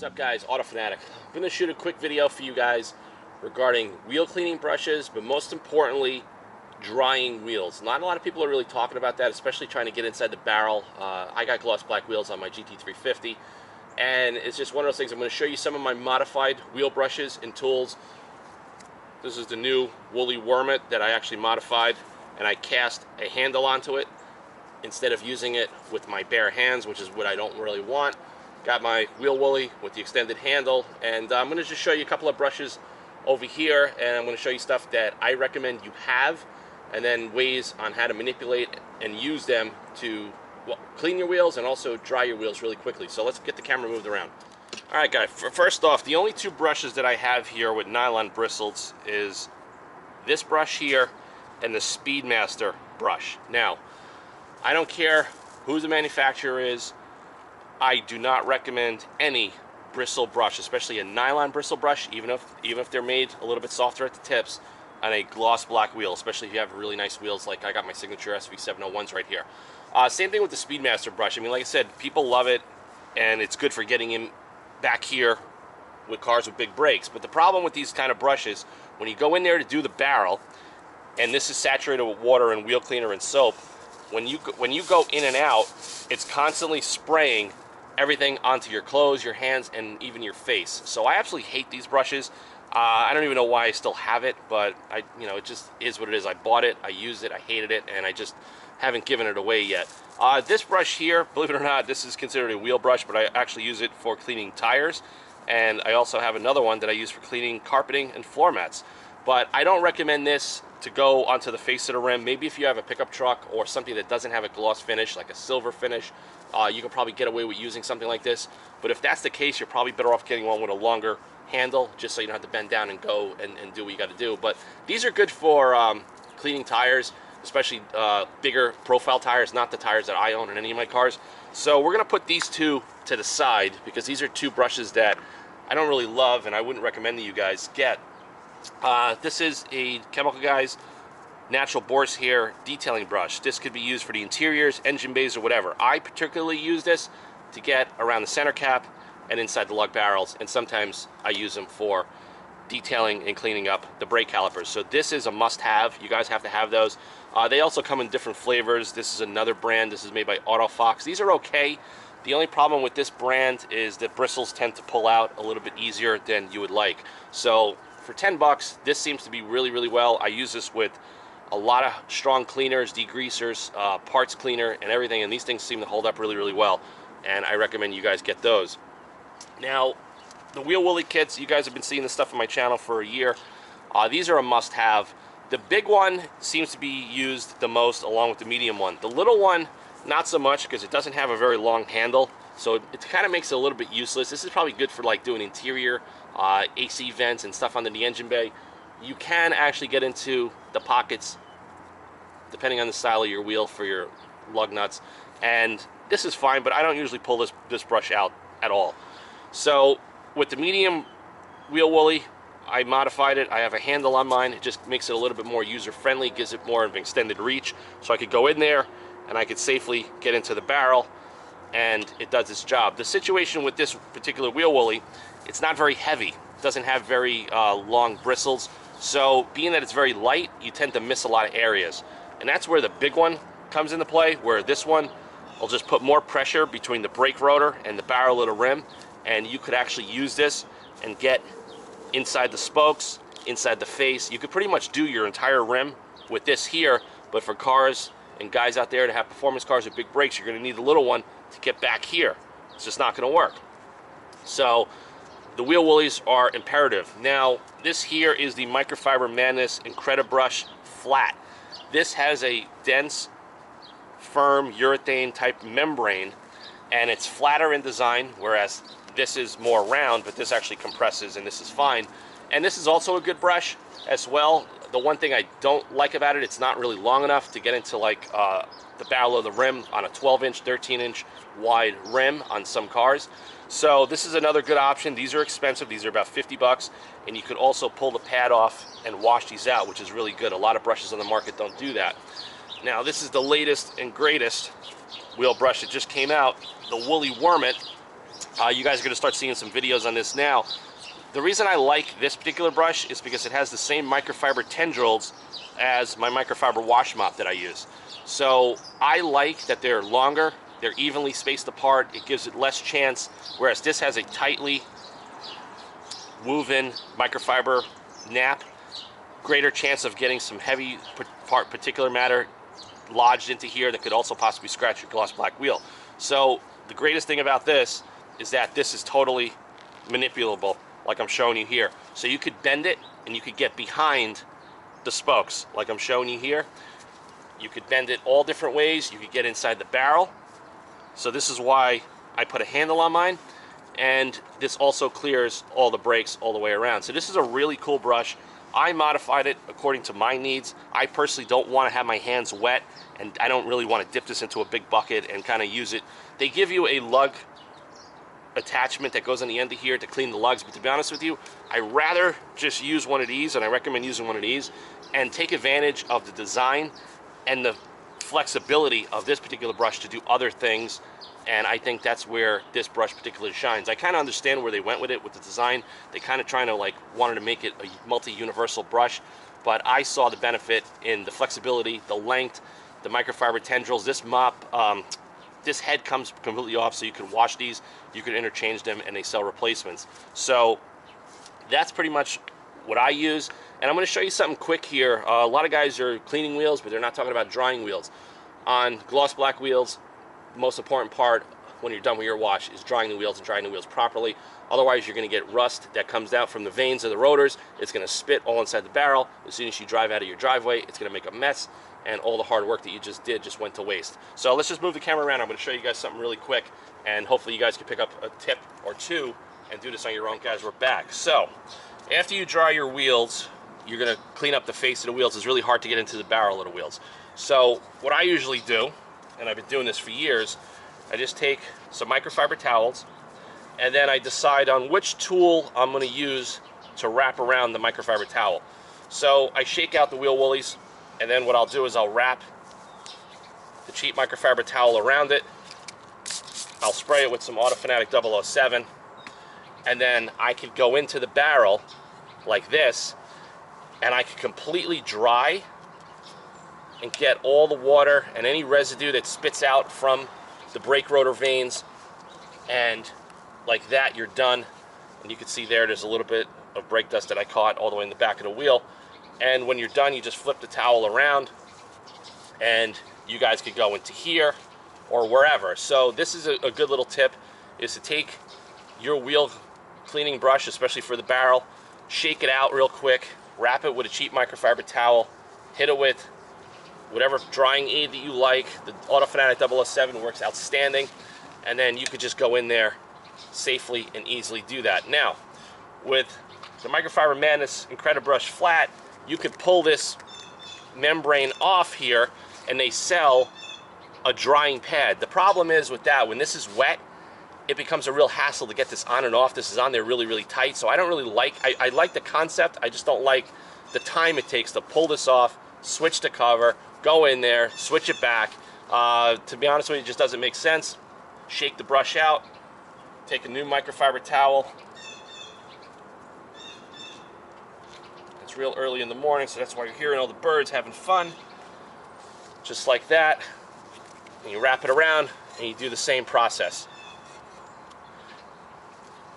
up, guys? Autofanatic. I'm going to shoot a quick video for you guys regarding wheel cleaning brushes, but most importantly, drying wheels. Not a lot of people are really talking about that, especially trying to get inside the barrel. I got gloss black wheels on my GT350, and it's just one of those things. I'm going to show you some of my modified wheel brushes and tools. This is the new woolly wormet that I actually modified, and I cast a handle onto it instead of using it with my bare hands, which is what I don't really want. Got my wheel woolly with the extended handle, and I'm going to just show you a couple of brushes over here, and I'm going to show you stuff that I recommend you have, and then ways on how to manipulate and use them to clean your wheels and also dry your wheels really quickly. So let's get the camera moved around. Alright guys, first off, the only two brushes that I have here with nylon bristles is this brush here and the Speedmaster brush. Now, I don't care who the manufacturer is, I do not recommend any bristle brush, especially a nylon bristle brush, even if they're made a little bit softer at the tips, on a gloss black wheel, especially if you have really nice wheels like I got my signature SV701s right here. Same thing with the Speedmaster brush. I mean, like I said, people love it, and it's good for getting in back here with cars with big brakes. But the problem with these kind of brushes, when you go in there to do the barrel, and this is saturated with water and wheel cleaner and soap, when you go in and out, it's constantly spraying everything onto your clothes, your hands, and even your face. So I absolutely hate these brushes. I don't even know why I still have it, but it just is what it is. I bought it, I used it, I hated it, and I just haven't given it away yet. This brush here, believe it or not, this is considered a wheel brush, but I actually use it for cleaning tires, and I also have another one that I use for cleaning carpeting and floor mats. But I don't recommend this to go onto the face of the rim. Maybe if you have a pickup truck or something that doesn't have a gloss finish, like a silver finish, you can probably get away with using something like this. But if that's the case, you're probably better off getting one with a longer handle, just so you don't have to bend down and go and do what you got to do. But these are good for cleaning tires, especially bigger profile tires, not the tires that I own in any of my cars. So we're going to put these two to the side, because these are two brushes that I don't really love and I wouldn't recommend that you guys get. This is a Chemical Guys natural boar's hair detailing brush. This could be used for the interiors, engine bays, or whatever. I particularly use this to get around the center cap and inside the lug barrels, and sometimes I use them for detailing and cleaning up the brake calipers. So this is a must-have. You guys have to have those. They also come in different flavors. This is another brand. This is made by Autofanatic. These are okay. The only problem with this brand is that bristles tend to pull out a little bit easier than you would like. So for 10 bucks, this seems to be really, really well. I use this with a lot of strong cleaners, degreasers, parts cleaner, and everything, and these things seem to hold up really, really well, and I recommend you guys get those. Now, the wheel woolly kits, you guys have been seeing this stuff on my channel for a year. These are a must-have. The big one seems to be used the most, along with the medium one. The little one, not so much, because it doesn't have a very long handle, so it kind of makes it a little bit useless. This is probably good for like doing interior AC vents and stuff under the engine bay. You can actually get into the pockets depending on the style of your wheel for your lug nuts, and this is fine, but I don't usually pull this brush out at all. So with the medium wheel woolly, I modified it. I have a handle on mine. It just makes it a little bit more user-friendly, gives it more of an extended reach, so I could go in there and I could safely get into the barrel, and it does its job. The situation with this particular wheel woolly, it's not very heavy. It doesn't have very long bristles, so being that it's very light, you tend to miss a lot of areas. And that's where the big one comes into play, where this one will just put more pressure between the brake rotor and the barrel of the rim, and you could actually use this and get inside the spokes, inside the face. You could pretty much do your entire rim with this here, but for cars and guys out there that have performance cars with big brakes, you're going to need the little one to get back here. It's just not going to work. So the wheel woolies are imperative. Now, this here is the Microfiber Madness Incredibrush Flat. This has a dense, firm urethane type membrane, and it's flatter in design, whereas this is more round, but this actually compresses, and this is fine. And this is also a good brush as well. The one thing I don't like about it, it's not really long enough to get into like the barrel of the rim on a 12-inch, 13-inch wide rim on some cars. So this is another good option. These are expensive. These are about 50 bucks, and you could also pull the pad off and wash these out, which is really good. A lot of brushes on the market don't do that. Now, this is the latest and greatest wheel brush that just came out, the Woolly Wormet. You guys are going to start seeing some videos on this now. The reason I like this particular brush is because it has the same microfiber tendrils as my microfiber wash mop that I use. So I like that they're longer, they're evenly spaced apart, it gives it less chance, whereas this has a tightly woven microfiber nap, greater chance of getting some heavy particulate matter lodged into here that could also possibly scratch your gloss black wheel. So the greatest thing about this is that this is totally manipulable, like I'm showing you here. So you could bend it and you could get behind the spokes, like I'm showing you here. You could bend it all different ways. You could get inside the barrel. So this is why I put a handle on mine, and this also clears all the brakes all the way around. So this is a really cool brush. I modified it according to my needs. I personally don't want to have my hands wet, and I don't really want to dip this into a big bucket and kind of use it. They give you a lug attachment that goes on the end of here to clean the lugs, but to be honest with you, I rather just use one of these, and I recommend using one of these, and take advantage of the design and the flexibility of this particular brush to do other things. And I think that's where this brush particularly shines. I kind of understand where they went with it with the design. They kind of trying to wanted to make it a multi-universal brush, but I saw the benefit in the flexibility, the length, the microfiber tendrils. This mop, this head comes completely off, so you can wash these, you can interchange them, and they sell replacements. So that's pretty much what I use. And I'm going to show you something quick here. A lot of guys are cleaning wheels, but they're not talking about drying wheels. On gloss black wheels, the most important part when you're done with your wash is drying the wheels and drying the wheels properly. Otherwise, you're going to get rust that comes out from the vanes of the rotors. It's going to spit all inside the barrel. As soon as you drive out of your driveway, it's going to make a mess, and all the hard work that you just did just went to waste. So let's just move the camera around. I'm going to show you guys something really quick, and hopefully you guys can pick up a tip or two and do this on your own. Guys, we're back. So after you dry your wheels, you're going to clean up the face of the wheels. It's really hard to get into the barrel of the wheels. So what I usually do, and I've been doing this for years, I just take some microfiber towels, and then I decide on which tool I'm going to use to wrap around the microfiber towel. So I shake out the wheel woolies, and then what I'll do is I'll wrap the cheap microfiber towel around it. I'll spray it with some Autofanatic 007, and then I can go into the barrel like this, and I can completely dry and get all the water and any residue that spits out from the brake rotor vanes, and like that you're done. And you can see there's a little bit of brake dust that I caught all the way in the back of the wheel. And when you're done, you just flip the towel around, and you guys could go into here or wherever. So this is a good little tip, is to take your wheel cleaning brush, especially for the barrel, shake it out real quick, wrap it with a cheap microfiber towel, hit it with whatever drying aid that you like. The Autofanatic 007 works outstanding, and then you could just go in there safely and easily do that. Now, with the Microfiber Madness Incredibrush Flat, you could pull this membrane off here, and they sell a drying pad. The problem is with that, when this is wet, it becomes a real hassle to get this on and off. This is on there really, really tight, so I don't really like, I like the concept, I just don't like the time it takes to pull this off, switch the cover, go in there, switch it back. To be honest with you, it just doesn't make sense. Shake the brush out, take a new microfiber towel. It's real early in the morning, so that's why you're hearing all the birds having fun. Just like that. And you wrap it around, and you do the same process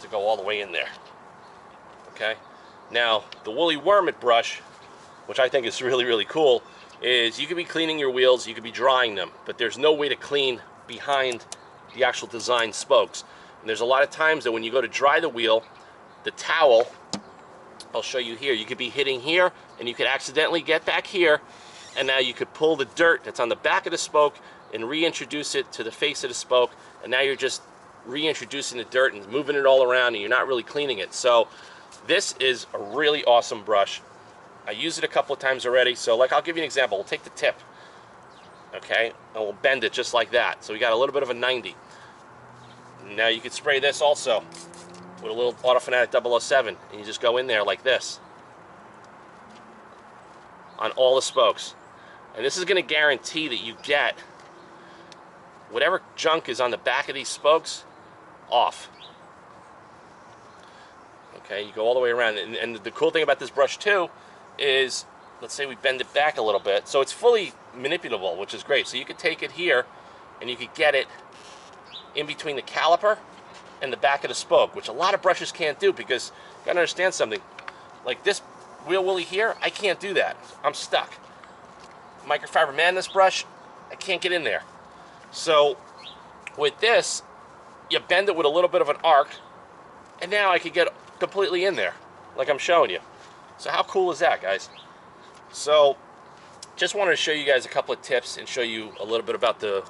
to go all the way in there. Okay? Now, the woolly wormit brush, which I think is really, really cool, is you could be cleaning your wheels, you could be drying them, but there's no way to clean behind the actual design spokes. And there's a lot of times that when you go to dry the wheel, the towel, I'll show you here, you could be hitting here, and you could accidentally get back here, and now you could pull the dirt that's on the back of the spoke and reintroduce it to the face of the spoke, and now you're just reintroducing the dirt and moving it all around, and you're not really cleaning it. So this is a really awesome brush. I used it a couple of times already. So like, I'll give you an example. We'll take the tip, okay, and we'll bend it just like that. So we got a little bit of a 90. Now you could spray this also with a little Autofanatic 007, and you just go in there like this on all the spokes. And this is going to guarantee that you get whatever junk is on the back of these spokes off. Okay, you go all the way around. And the cool thing about this brush too is, let's say we bend it back a little bit, so it's fully manipulable, which is great. So you could take it here and you could get it in between the caliper and the back of the spoke, which a lot of brushes can't do, because you gotta understand something. Like this wheel willy here, I can't do that. I'm stuck. Microfiber Madness brush, I can't get in there. So with this, you bend it with a little bit of an arc, and now I could get completely in there, like I'm showing you. So how cool is that, guys? So just wanted to show you guys a couple of tips and show you a little bit about the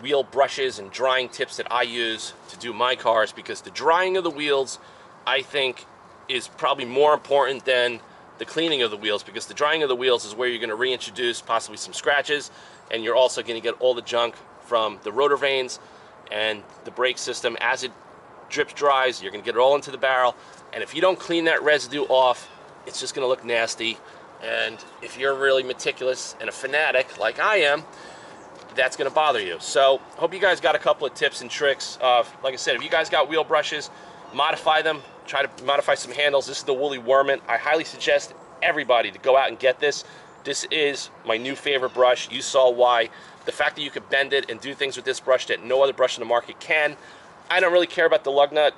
wheel brushes and drying tips that I use to do my cars, because the drying of the wheels, I think, is probably more important than the cleaning of the wheels, because the drying of the wheels is where you're going to reintroduce possibly some scratches, and you're also going to get all the junk from the rotor vanes and the brake system. As it drips dries, you're going to get it all into the barrel, and if you don't clean that residue off, it's just going to look nasty. And if you're really meticulous and a fanatic like I am, that's going to bother you. So I hope you guys got a couple of tips and tricks. Like I said, if you guys got wheel brushes, modify them. Try to modify some handles. This is the Woolly Wormint. I highly suggest everybody to go out and get this. This is my new favorite brush. You saw why. The fact that you can bend it and do things with this brush that no other brush in the market can. I don't really care about the lug nut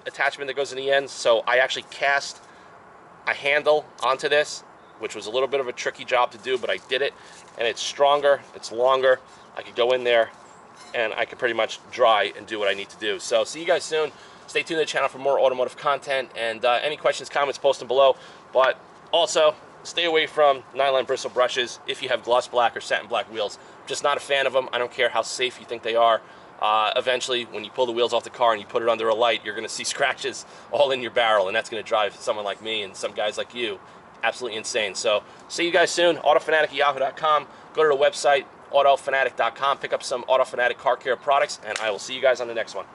attachment that goes in the end, so I actually cast a handle onto this, which was a little bit of a tricky job to do, but I did it, and it's stronger, it's longer. I could go in there and I could pretty much dry and do what I need to do. So see you guys soon. Stay tuned to the channel for more automotive content, and any questions, comments, post them below. But also, stay away from nylon bristle brushes if you have gloss black or satin black wheels. I'm just not a fan of them. I don't care how safe you think they are. Eventually, when you pull the wheels off the car and you put it under a light, you're going to see scratches all in your barrel, and that's going to drive someone like me and some guys like you absolutely insane. So see you guys soon. autofanatic@yahoo.com. Go to the website autofanatic.com, pick up some Autofanatic car care products, and I will see you guys on the next one.